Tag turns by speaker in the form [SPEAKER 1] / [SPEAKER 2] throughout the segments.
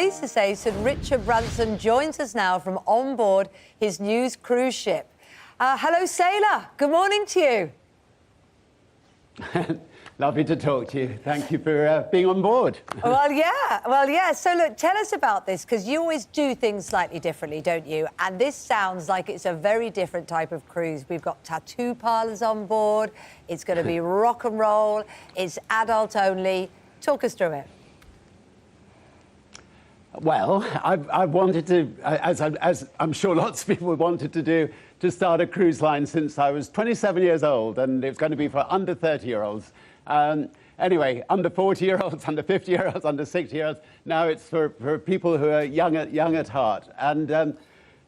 [SPEAKER 1] pleased to say Sir Richard Branson joins us now from on board his new cruise ship. Hello, sailor. Good morning to you.
[SPEAKER 2] Lovely to talk to you. Thank you for being on board.
[SPEAKER 1] Well, yeah. So, look, tell us about this, because you always do things slightly differently, don't you? And this sounds like it's a very different type of cruise. We've got tattoo parlours on board. It's going to be rock and roll. It's adult only. Talk us through it.
[SPEAKER 2] Well, I've wanted to, as I'm sure lots of people wanted to do, to start a cruise line since I was 27 years old, and it's going to be for under 30-year-olds. Anyway, under 40-year-olds, under 50-year-olds, under 60-year-olds. Now it's for people who are young at heart. And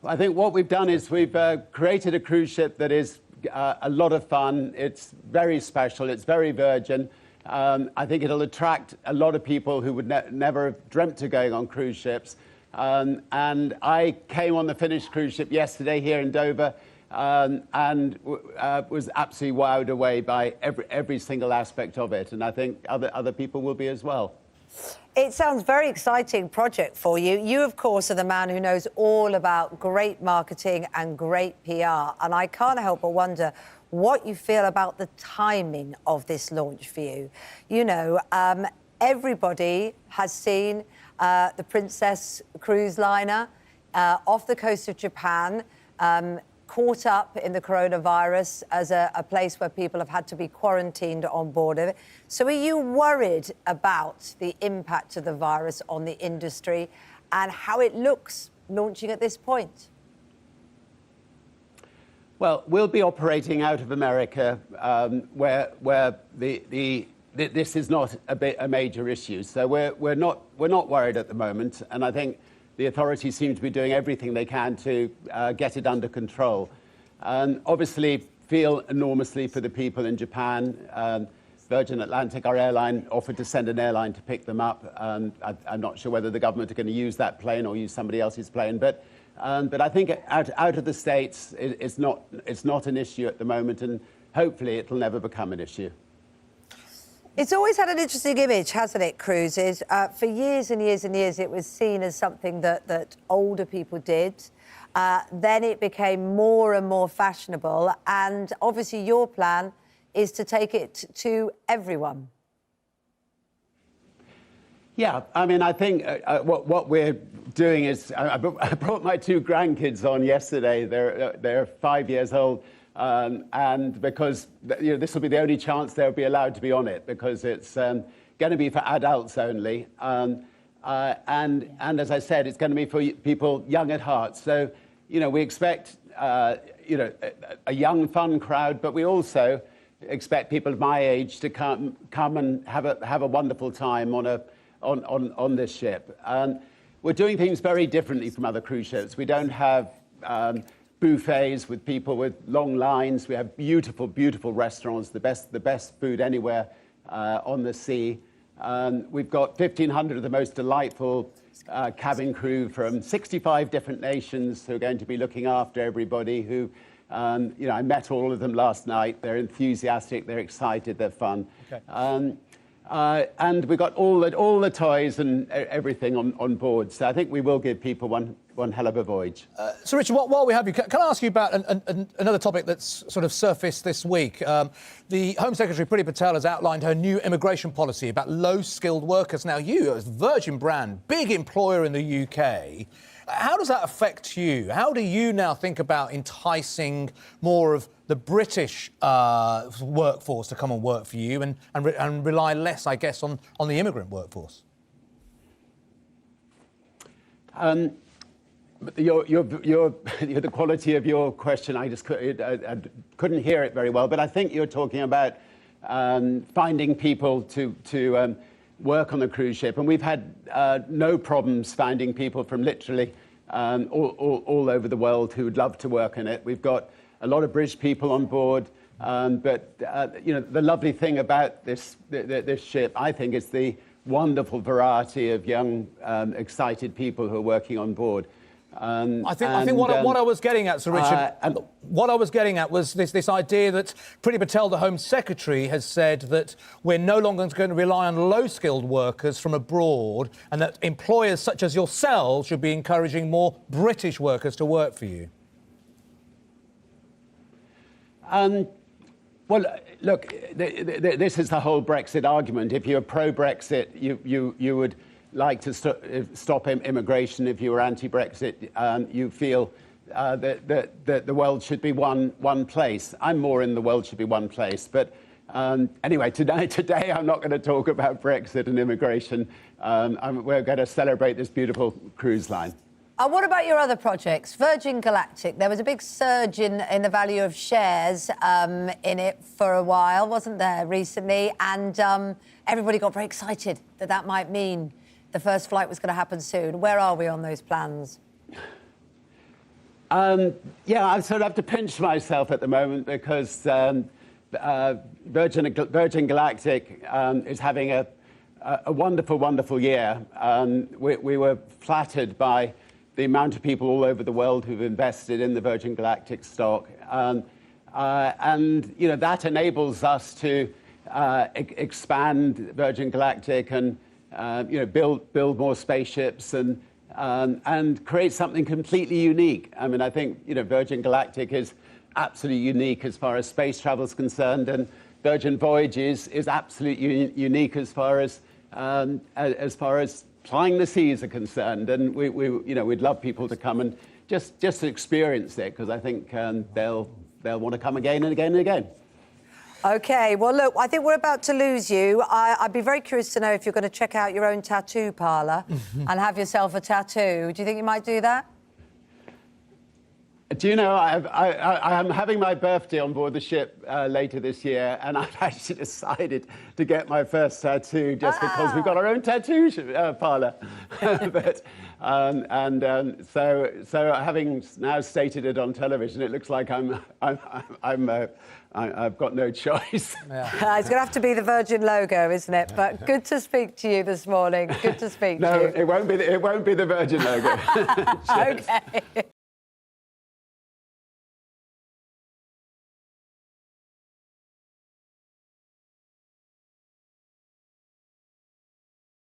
[SPEAKER 2] I think what we've done is we've created a cruise ship that is a lot of fun. It's very special. It's very virgin. I think it'll attract a lot of people who would never have dreamt of going on cruise ships. And I came on the finished cruise ship yesterday here in Dover, and was absolutely wowed away by every single aspect of it. And I think other people will be as well.
[SPEAKER 1] It sounds a very exciting project for you. You, of course, are the man who knows all about great marketing and great PR. And I can't help but wonder what you feel about the timing of this launch for you. You know, everybody has seen the Princess cruise liner off the coast of Japan, caught up in the coronavirus as a place where people have had to be quarantined on board of it. So are you worried about the impact of the virus on the industry and how it looks launching at this point?
[SPEAKER 2] Well, we'll be operating out of America, where this is not a major issue. So we're not worried at the moment, and I think the authorities seem to be doing everything they can to get it under control. And obviously, feel enormously for the people in Japan. Virgin Atlantic, our airline, offered to send an airline to pick them up. I'm not sure whether the government are going to use that plane or use somebody else's plane, but I think out of the States, it's not an issue at the moment, and hopefully it'll never become an issue.
[SPEAKER 1] It's always had an interesting image, hasn't it, cruises? For years and years and years, it was seen as something that older people did. Then it became more and more fashionable, and obviously your plan is to take it to everyone.
[SPEAKER 2] Yeah, I mean, I think what we're doing is I brought my two grandkids on yesterday. They're 5 years old, and because this will be the only chance they'll be allowed to be on it, because it's going to be for adults only, and as I said, it's going to be for people young at heart. So we expect a young, fun crowd, but we also expect people of my age to come and have a wonderful time on this ship. We're doing things very differently from other cruise ships. We don't have buffets with people with long lines. We have beautiful, beautiful restaurants, the best food anywhere on the sea. We've got 1,500 of the most delightful cabin crew from 65 different nations who are going to be looking after everybody. Who, I met all of them last night. They're enthusiastic, they're excited, they're fun. Okay. And we've got all the toys and everything on board. So I think we will give people one hell of a voyage.
[SPEAKER 3] So, Richard, while we have you, can I ask you about another topic that's sort of surfaced this week? The Home Secretary, Priti Patel, has outlined her new immigration policy about low-skilled workers. Now, you, as Virgin brand, big employer in the UK, how does that affect you? How do you now think about enticing more of the British workforce to come and work for you and rely less, I guess, on the immigrant workforce?
[SPEAKER 2] The quality of your question, I couldn't hear it very well, but I think you're talking about finding people to work on the cruise ship, and we've had no problems finding people from literally all over the world who would love to work in it. We've got a lot of British people on board, but the lovely thing about this ship, I think, is the wonderful variety of young, excited people who are working on board.
[SPEAKER 3] I think what I was getting at, Sir Richard, what I was getting at was this idea that Priti Patel, the Home Secretary, has said that we're no longer going to rely on low-skilled workers from abroad, and that employers such as yourselves should be encouraging more British workers to work for you.
[SPEAKER 2] Well, look, this is the whole Brexit argument. If you're pro-Brexit, you would like to stop immigration. If you were anti-Brexit, you feel that the world should be one place. I'm more in the world should be one place. But anyway, today I'm not going to talk about Brexit and immigration. We're going to celebrate this beautiful cruise line.
[SPEAKER 1] What about your other projects? Virgin Galactic, there was a big surge in the value of shares in it for a while, wasn't there, recently? And everybody got very excited that might mean the first flight was going to happen soon. Where are we on those plans?
[SPEAKER 2] Yeah, I sort of have to pinch myself at the moment because Virgin Galactic is having a wonderful, wonderful year. We were flattered by the amount of people all over the world who've invested in the Virgin Galactic stock. And you know, that enables us to expand Virgin Galactic and you know, build more spaceships and create something completely unique. I mean, I think, you know, Virgin Galactic is absolutely unique as far as space travel is concerned, and Virgin Voyages is absolutely unique as far as flying the seas are concerned. And we you know, we'd love people to come and just experience it, because I think they'll want to come again and again and again.
[SPEAKER 1] OK, well, look, I think we're about to lose you. I'd be very curious to know if you're going to check out your own tattoo parlour and have yourself a tattoo. Do you think you might do that?
[SPEAKER 2] Do you know, I'm having my birthday on board the ship later this year, and I've actually decided to get my first tattoo just because we've got our own tattoo parlour. But so having now stated it on television, it looks like I've got no choice.
[SPEAKER 1] Yeah. It's going to have to be the Virgin logo, isn't it? But good to speak to you this morning. Good to speak to you.
[SPEAKER 2] No, it won't be the Virgin logo.
[SPEAKER 1] OK.